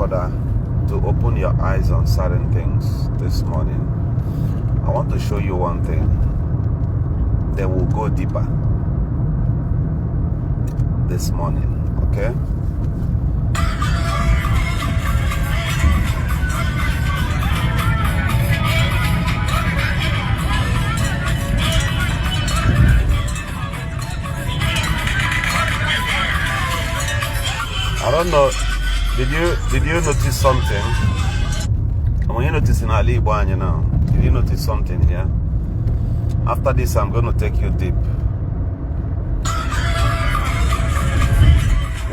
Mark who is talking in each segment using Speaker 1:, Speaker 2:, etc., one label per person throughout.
Speaker 1: brother, to open your eyes on certain things this morning. I want to show you one thing. Then we'll go deeper this morning, okay? I don't know. Did you notice something? When you notice in Ala Igbo, you know, did you notice something here? After this, I'm going to take you deep.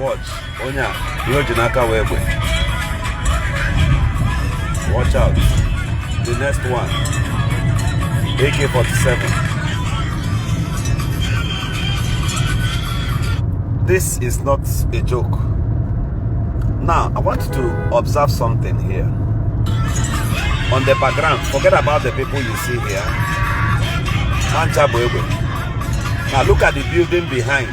Speaker 1: Watch. Onya, Jinaka Webe. Watch out. The next one. AK-47. This is not a joke. Now, I want you to observe something here. On the background, forget about the people you see here. Now look at the building behind.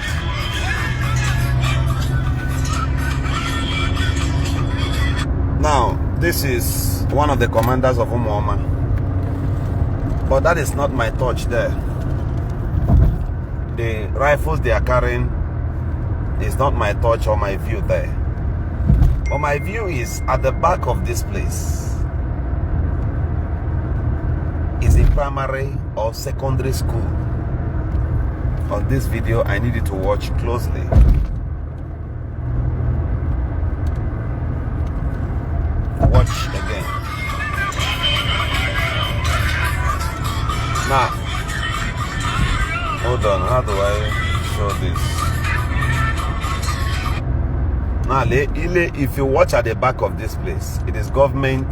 Speaker 1: Now, this is one of the commanders of Umuoma. But that is not my touch there. The rifles they are carrying is not my touch or my view there. But my view is at the back of this place is a primary or secondary school. On this video, I need you to watch closely. Watch again. Now, hold on, how do I show this? Now, if you watch at the back of this place, it is government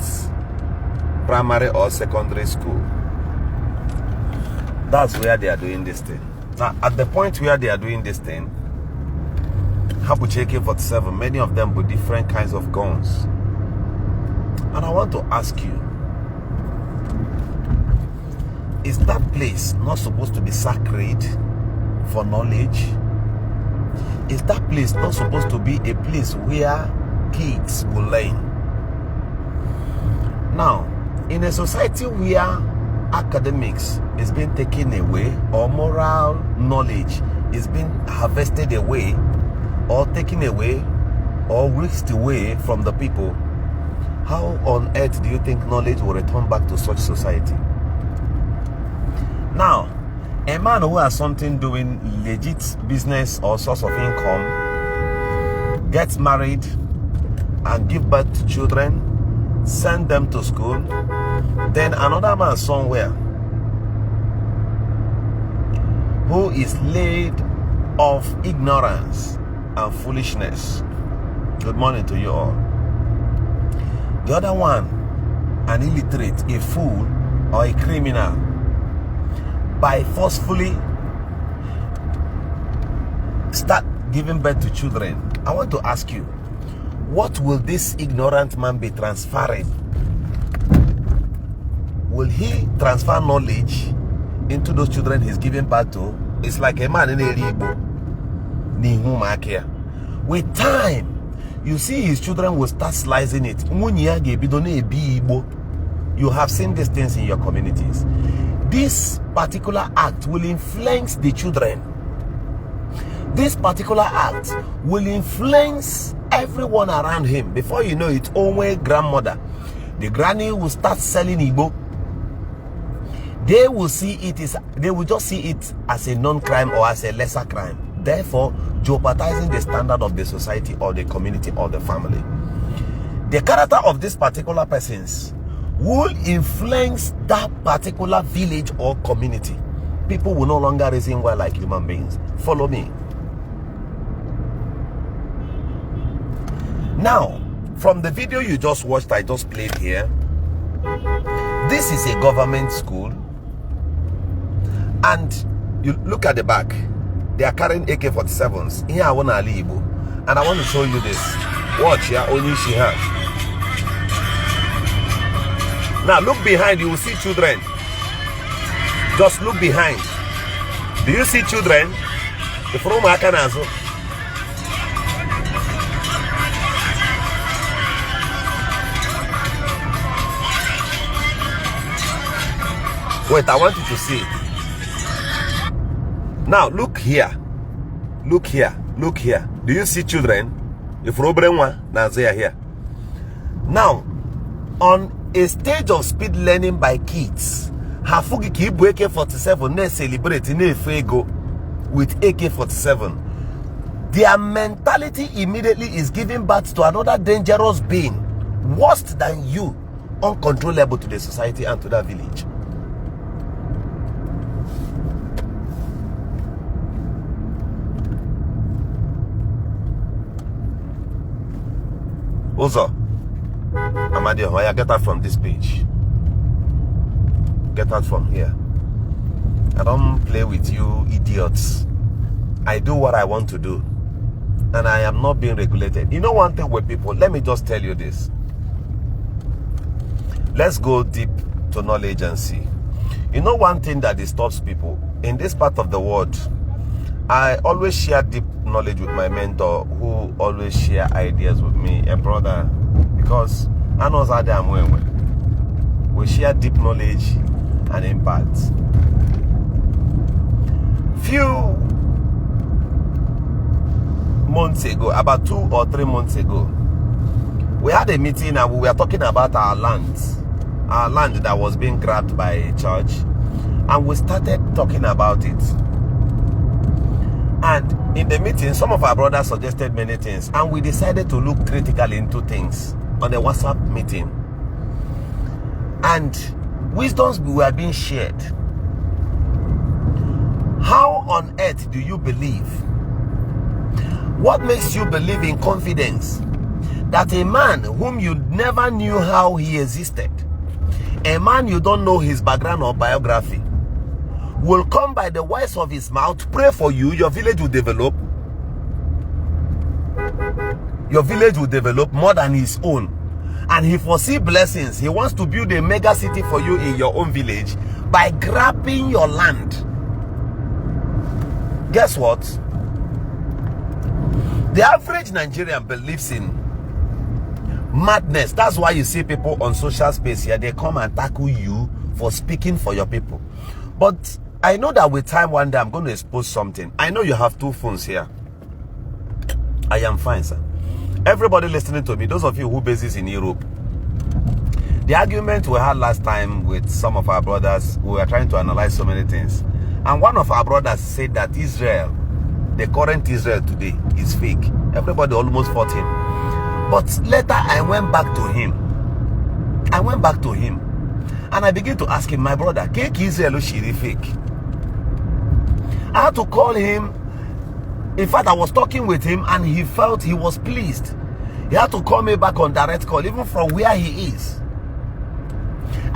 Speaker 1: primary or secondary school. That's where they are doing this thing. Now, at the point where they are doing this thing, Sabotage AK-47, many of them with different kinds of guns. And I want to ask you, is that place not supposed to be sacred for knowledge? Is that place not supposed to be a place where kids will learn? Now, in a society where academics is being taken away, or moral knowledge is being harvested away, or taken away, or whisked away from the people, how on earth do you think knowledge will return back to such society? Now, a man who has something doing legit business or source of income gets married and give birth to children, send them to school, then another man somewhere who is laid of ignorance and foolishness. Good morning to you all. The other one, an illiterate, a fool, or a criminal, by forcefully start giving birth to children. I want to ask you, what will this ignorant man be transferring? Will he transfer knowledge into those children he's giving birth to? It's like a man in Ala Igbo. With time, you see his children will start slicing it. You have seen these things in your communities. This particular act will influence the children. This particular act will influence everyone around him. Before you know it, only grandmother, the granny will start selling Igbo. They will just see it as a non-crime or as a lesser crime, therefore jeopardizing the standard of the society or the community or the family. The character of these particular persons will influence that particular village or community. People will no longer reason well like human beings. Follow me. Now, from the video you just watched, I just played here, this is a government school, and you look at the back, they are carrying AK-47s. Here I want Ala Igbo, and I want to show you this. Watch here, only she has. Now look behind, you will see children. Just look behind. Do you see children? Wait, I want you to see. Now, look here. Look here. Look here. Do you see children? If they are here. Now, on a stage of speed learning by kids, Hafugi Kibu AK-47 ne celebrate ne fego with AK-47. Their mentality immediately is giving birth to another dangerous being, worse than you, uncontrollable to the society and to that village. Ozo, Amadio, I get out from this page. Get out from here. I don't play with you idiots. I do what I want to do. And I am not being regulated. You know one thing with people, let me just tell you this. Let's go deep to knowledge and see. You know one thing that disturbs people in this part of the world, I always share deep knowledge with my mentor, who always share ideas with me, a brother, because I know that we share deep knowledge and impact. Few months ago, about 2 or 3 months ago, we had a meeting and we were talking about our land that was being grabbed by a church, and we started talking about it. And in the meeting, some of our brothers suggested many things, and we decided to look critically into things on a WhatsApp meeting. And wisdoms were being shared. How on earth do you believe? What makes you believe in confidence that a man whom you never knew how he existed, a man you don't know his background or biography, will come by the words of his mouth, pray for you, your village will develop? Your village will develop more than his own. And he foresees blessings. He wants to build a mega city for you in your own village by grabbing your land. Guess what? The average Nigerian believes in madness. That's why you see people on social space here, they come and tackle you for speaking for your people. But I know that with time one day I'm going to expose something. I know you have 2 phones here. I am fine, sir. Everybody listening to me, those of you who bases in Europe, the argument we had last time with some of our brothers, we were trying to analyze so many things. And one of our brothers said that Israel, the current Israel today, is fake. Everybody almost fought him. But later I went back to him. And I began to ask him, my brother, Cake Israel Shiri fake? I had to call him. In fact, I was talking with him and he felt he was pleased. He had to call me back on direct call, even from where he is.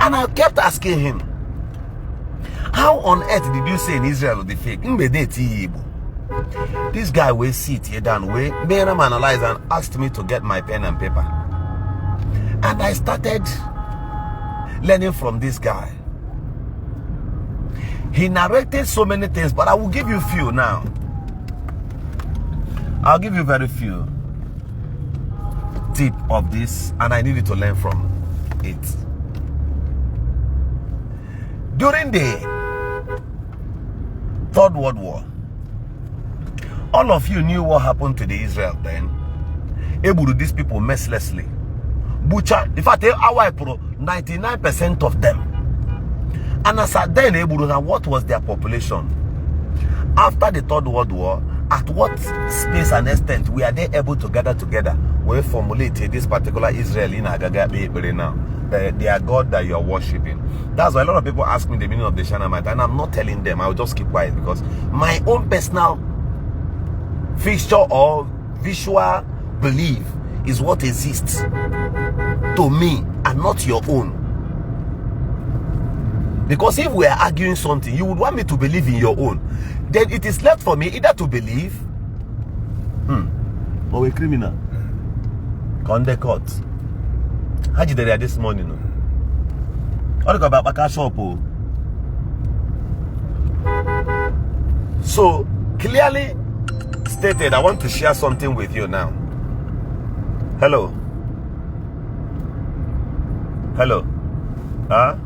Speaker 1: And I kept asking him, how on earth did you say in Israel the fake? This guy will sit here down, made him analyze and asked me to get my pen and paper. And I started learning from this guy. He narrated so many things, but I will give you few now. I'll give you very few tip of this, and I need you to learn from it. During the Third World War, all of you knew what happened to the Israel then. Able to these people mercilessly. Butcher, in fact, 99% of them. And as at then, what was their population? After the Third World War, at what space and extent were they able to gather together? We formulated this particular Israel in Agaga now. Their God that you are worshipping. That's why a lot of people ask me the meaning of the Shanamite, and I'm not telling them. I'll just keep quiet because my own personal fixture or visual belief is what exists to me and not your own. Because if we are arguing something, you would want me to believe in your own. Then it is left for me either to believe or a criminal. On the court. How did they this morning? What about Baka shop? So clearly stated, I want to share something with you now. Hello. Hello. Huh?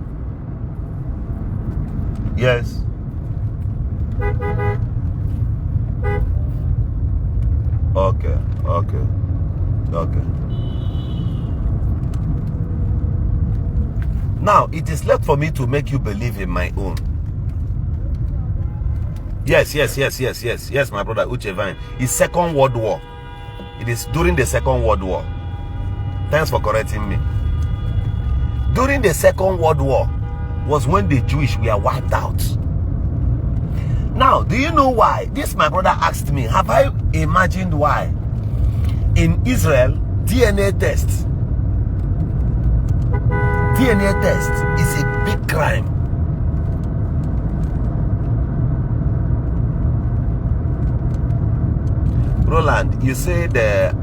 Speaker 1: Yes. Okay. Now, it is left for me to make you believe in my own. Yes, my brother Uchevine. It's Second World War. It is during the Second World War. Thanks for correcting me. During the Second World War was when the Jewish were wiped out. Now, do you know why? This my brother asked me, have I imagined why? In Israel, DNA test is a big crime. Roland, you said,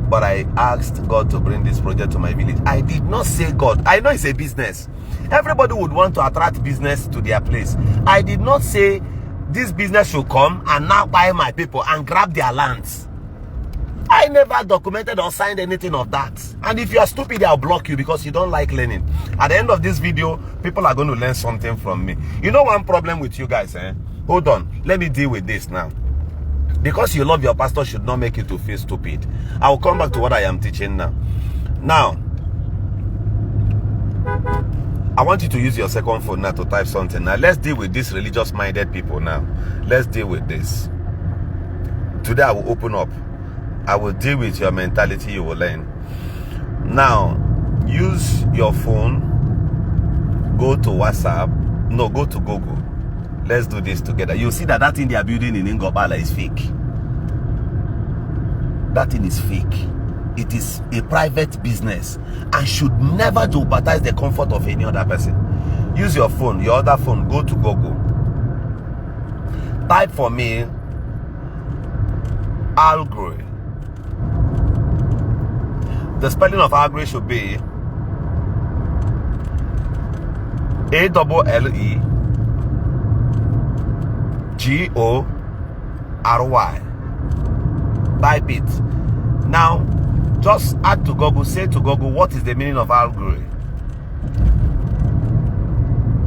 Speaker 1: but I asked God to bring this project to my village. I did not say God. I know it's a business. Everybody would want to attract business to their place. I did not say this business should come and now buy my people and grab their lands. I never documented or signed anything of that. And if you are stupid, I'll block you because you don't like learning. At the end of this video, people are going to learn something from me. You know one problem with you guys, eh? Hold on. Let me deal with this now. Because you love your pastor should not make you to feel stupid. I will come back to what I am teaching now. Now, I want you to use your second phone now to type something. Now, let's deal with these religious-minded people now. Let's deal with this. Today, I will open up. I will deal with your mentality you will learn. Now, use your phone. Go to WhatsApp. No, go to Google. Let's do this together. You'll see that thing they are building in Ngobala is fake. That thing is fake. It is a private business and should never jeopardize the comfort of any other person. Use your phone, your other phone. Go to Google. Type for me allegory. The spelling of allegory should be A-double-L-E G-O-R-Y. Type it. Now, just add to Google, say to Google, what is the meaning of allegory?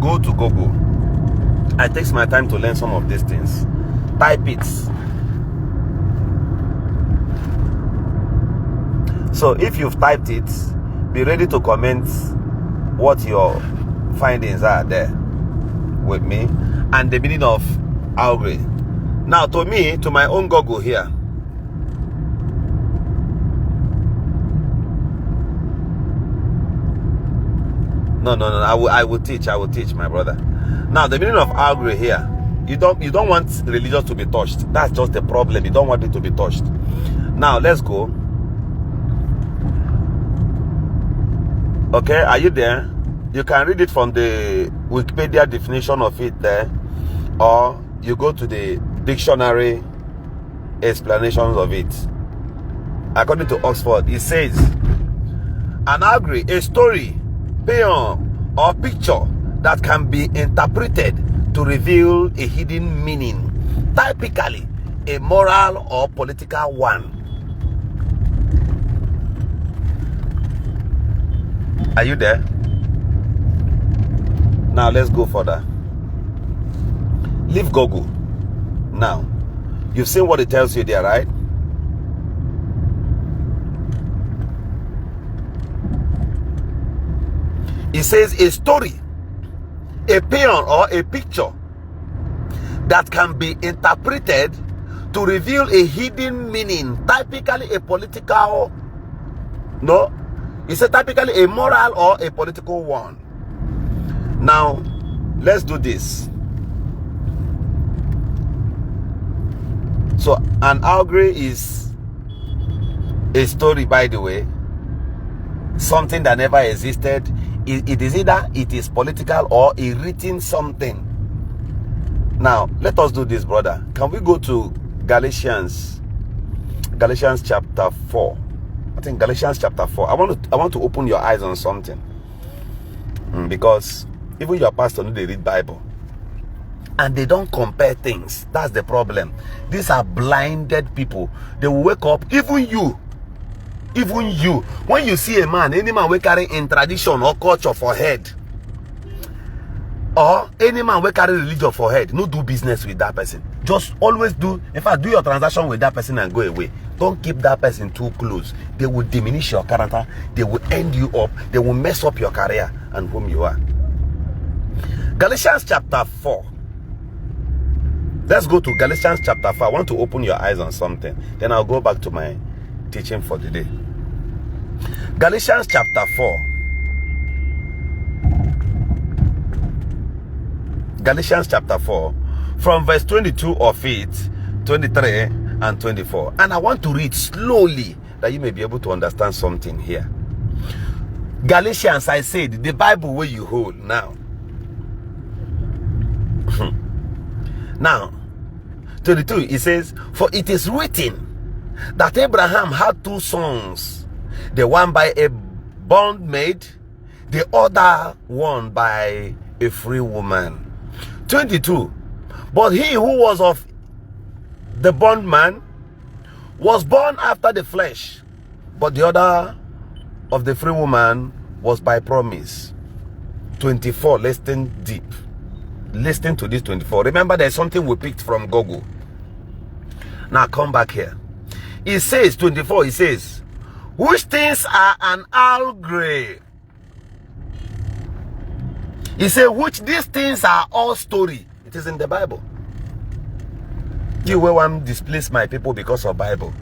Speaker 1: Go to Google. I take my time to learn some of these things. Type it. So, if you've typed it, be ready to comment what your findings are there with me and the meaning of allegory. Now, to me, to my own Google here. No. I will teach, my brother. Now, the meaning of allegory here. You don't want religion to be touched. That's just the problem. You don't want it to be touched. Now, let's go. Okay, are you there? You can read it from the Wikipedia definition of it there, or you go to the dictionary explanations of it. According to Oxford, it says an allegory, a story, poem, or picture that can be interpreted to reveal a hidden meaning, typically a moral or political one. Are you there? Now let's go further. Leave Google. Now, you've seen what it tells you there, right? It says a story, a poem, or a picture that can be interpreted to reveal a hidden meaning, typically a political, no, it's typically a moral or a political one. Now, let's do this. So, an allegory is a story, by the way, something that never existed. It is either it is political or a written something. Now, let us do this, brother. Can we go to Galatians chapter 4? I think Galatians chapter 4. I want to open your eyes on something. Because even your pastor know they read Bible. And they don't compare things. That's the problem. These are blinded people. They will wake up, even you. When you see a man, any man will carry in tradition or culture for head, or any man will carry religion for head, no do business with that person. Just always do, in fact, do your transaction with that person and go away. Don't keep that person too close. They will diminish your character. They will end you up. They will mess up your career and whom you are. Galatians chapter 4. Let's go to Galatians chapter 4. I want to open your eyes on something. Then I'll go back to my teaching for the day. Galatians chapter 4. Galatians chapter 4. From verse 22 of it, 23 and 24. And I want to read slowly that you may be able to understand something here. Galatians, I said, the Bible where you hold now. Now, 22, it says, for it is written that Abraham had two sons, the one by a bondmaid, the other one by a free woman. 22, but he who was of the bondman was born after the flesh, but the other of the free woman was by promise. 24, listen deep. Listen to this 24. Remember, there's something we picked from Google. Now come back here. It says, 24, it says, which things are an allegory? He said, which these things are all story. It is in the Bible. You will want to displace my people because of Bible,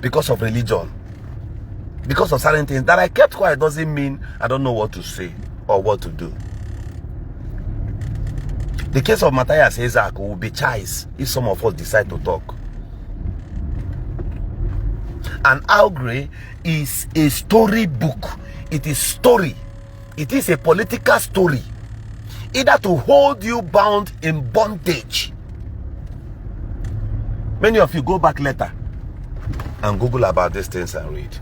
Speaker 1: because of religion, because of certain things. That I kept quiet doesn't mean I don't know what to say or what to do. The case of Matthias Isaac will be choice if some of us decide to talk. An allegory is a story book. It is story. It is a political story. Either to hold you bound in bondage. Many of you go back later and Google about these things and read.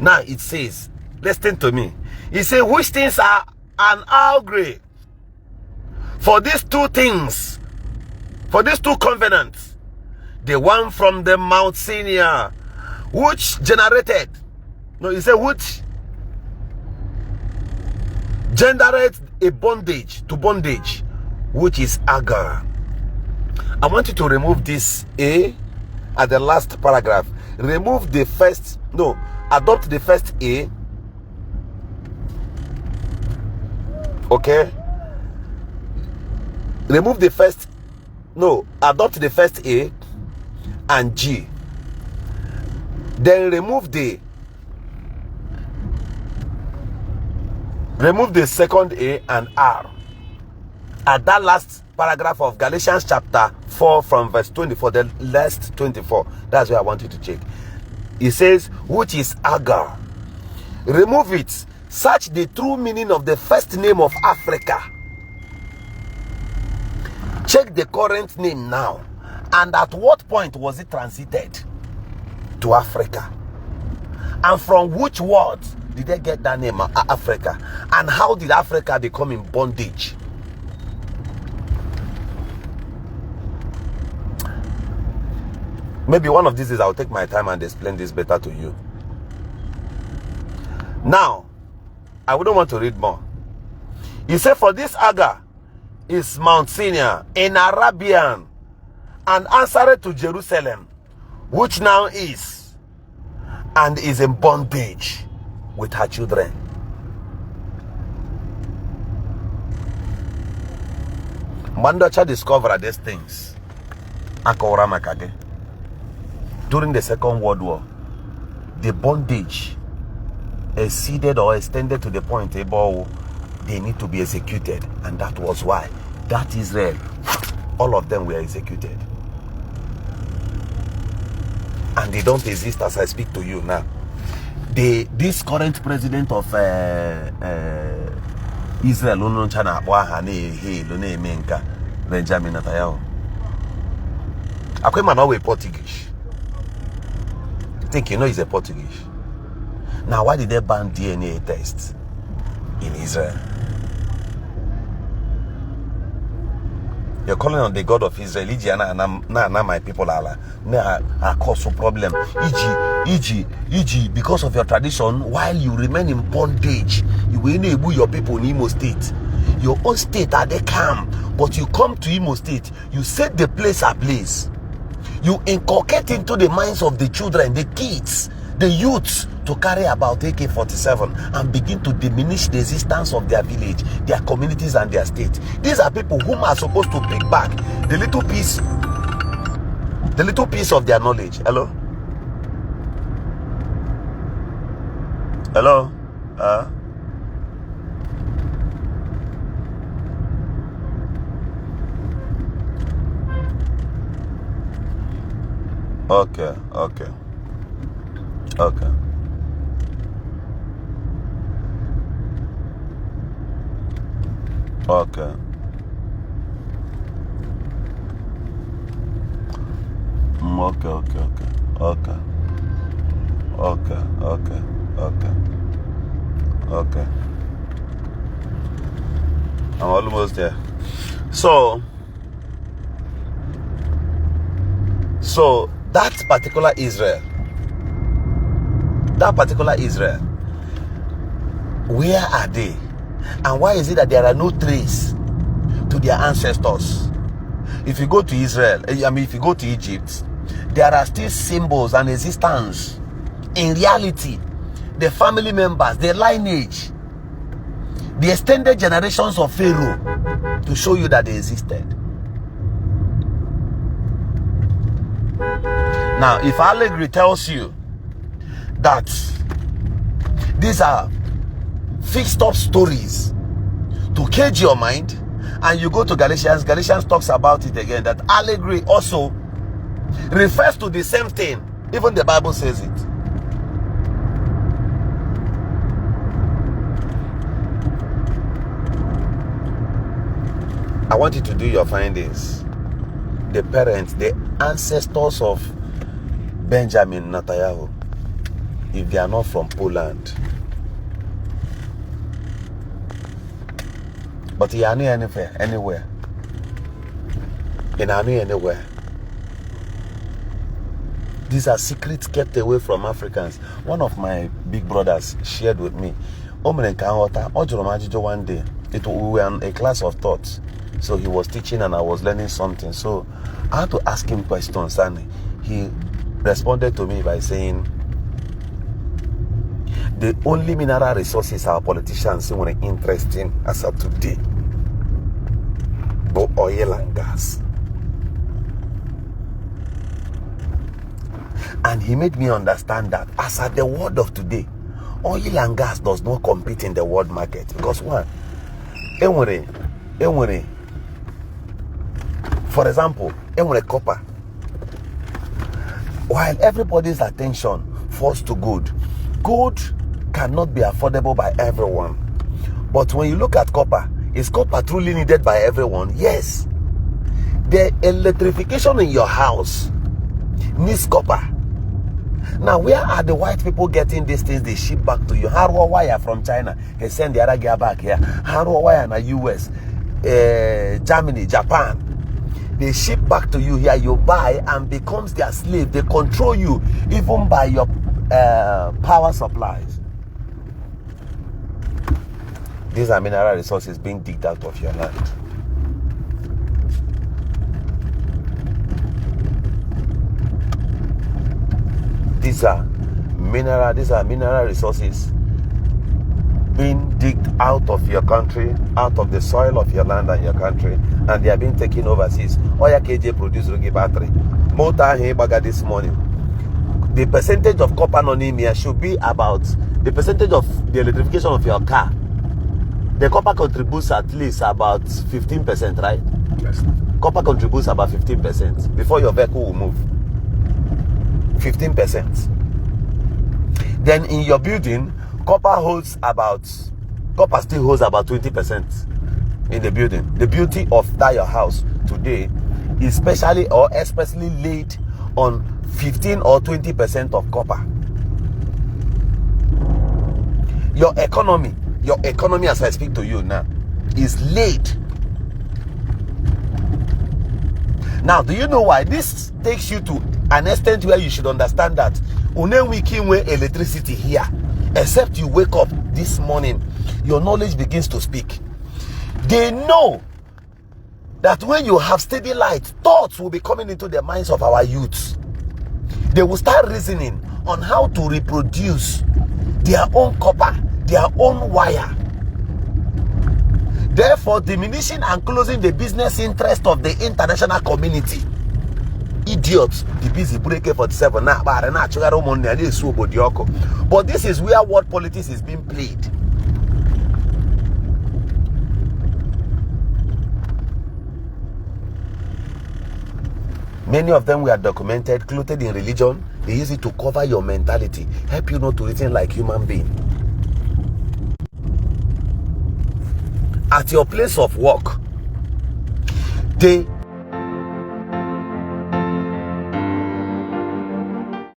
Speaker 1: Now it says, listen to me. It says, which things are an allegory? For these two things, for these two covenants, the one from the Mount Sinai, which generated, no, he said, which generated a bondage to bondage, which is Saga. I want you to remove this A at the last paragraph. Remove the first, no, adopt the first A. Okay? Remove the first, no, adopt the first A and G. Then remove the second A and R. At that last paragraph of Galatians chapter 4 from verse 24, the last 24. That's where I want you to check. It says, which is Saga. Remove it. Search the true meaning of the first name of Africa. Check the current name now. And at what point was it transited to Africa? And from which words did they get that name, Africa? And how did Africa become in bondage? Maybe one of these days I'll take my time and explain this better to you. Now, I wouldn't want to read more. He said, for this Saga is Mount Sinai in Arabian, and answered to Jerusalem, which now is, and is in bondage with her children. Mandocha discovered these things during the Second World War. The bondage exceeded or extended to the point about they need to be executed, and that was why that Israel, all of them were executed, and they don't exist as I speak to you now. This current president of Israel, Benjamin Netanyahu, Akwema now a Portuguese. I think you know he's a Portuguese. Now, why did they ban DNA tests in Israel? You're calling on the God of Israel. Now my people are cause a problem. Because of your tradition, while you remain in bondage, you will enable your people in Imo State. Your own state are they calm, but you come to Imo State, you set the place ablaze. You inculcate into the minds of the children, the kids, the youths, to carry about AK-47 and begin to diminish the existence of their village, their communities, and their state. These are people whom are supposed to pick back the little piece of their knowledge. Hello? Hello? Okay. Okay. Okay. Okay. Okay. Okay. Okay. Okay. Okay. Okay. I'm almost there. So that particular Israel, where are they? And why is it that there are no trace to their ancestors? If you go to Israel, if you go to Egypt, there are still symbols and existence. In reality, the family members, the lineage, the extended generations of Pharaoh, to show you that they existed. Now, if allegory tells you that these are fixed up stories to cage your mind, and you go to Galatians talks about it again, that allegory also refers to the same thing. Even the Bible says it. I want you to do your findings. The parents, the ancestors of Benjamin Netanyahu, if they are not from Poland. But he are not anywhere. Anywhere. These are secrets kept away from Africans. One of my big brothers shared with me. One day, we were in a class of thoughts. So he was teaching and I was learning something. So I had to ask him questions, and he responded to me by saying, the only mineral resources our politicians were interested in as of today, but oil and gas. And he made me understand that as at the world of today, oil and gas does not compete in the world market. Because one, for example, copper. While everybody's attention falls to gold cannot be affordable by everyone. But when you look at copper, is copper truly needed by everyone? Yes. The electrification in your house needs copper. Now, where are the white people getting these things they ship back to you? Harrow wire from China, they send the other guy back here. Harrow wire in the US, Germany, Japan. They ship back to you here, you buy and becomes their slave. They control you even by your power supplies. These are mineral resources being digged out of your land. These are mineral resources being digged out of your country, out of the soil of your land and your country, and they are being taken overseas. Oya KJ produced Rugi battery. Motor Hebaga this morning. The percentage of copper non-emia should be about the percentage of the electrification of your car. The copper contributes at least about 15%, right? Yes. Copper contributes about 15% before your vehicle will move. 15%. Then in your building, copper still holds about 20% in the building. The beauty of that your house today is specially or especially laid on 15 or 20% of copper. Your economy as I speak to you now is laid. Now, do you know why? This takes you to an extent where you should understand that we can electricity here. Except you wake up this morning, your knowledge begins to speak. They know that when you have steady light, thoughts will be coming into the minds of our youths. They will start reasoning on how to reproduce their own copper, their own wire. Therefore, diminishing and closing the business interest of the international community. Idiots, the busy breaker 47 now, but this is where world politics is being played. Many of them were documented, clothed in religion. They use it to cover your mentality, help you not to reason like human being. At your place of work, they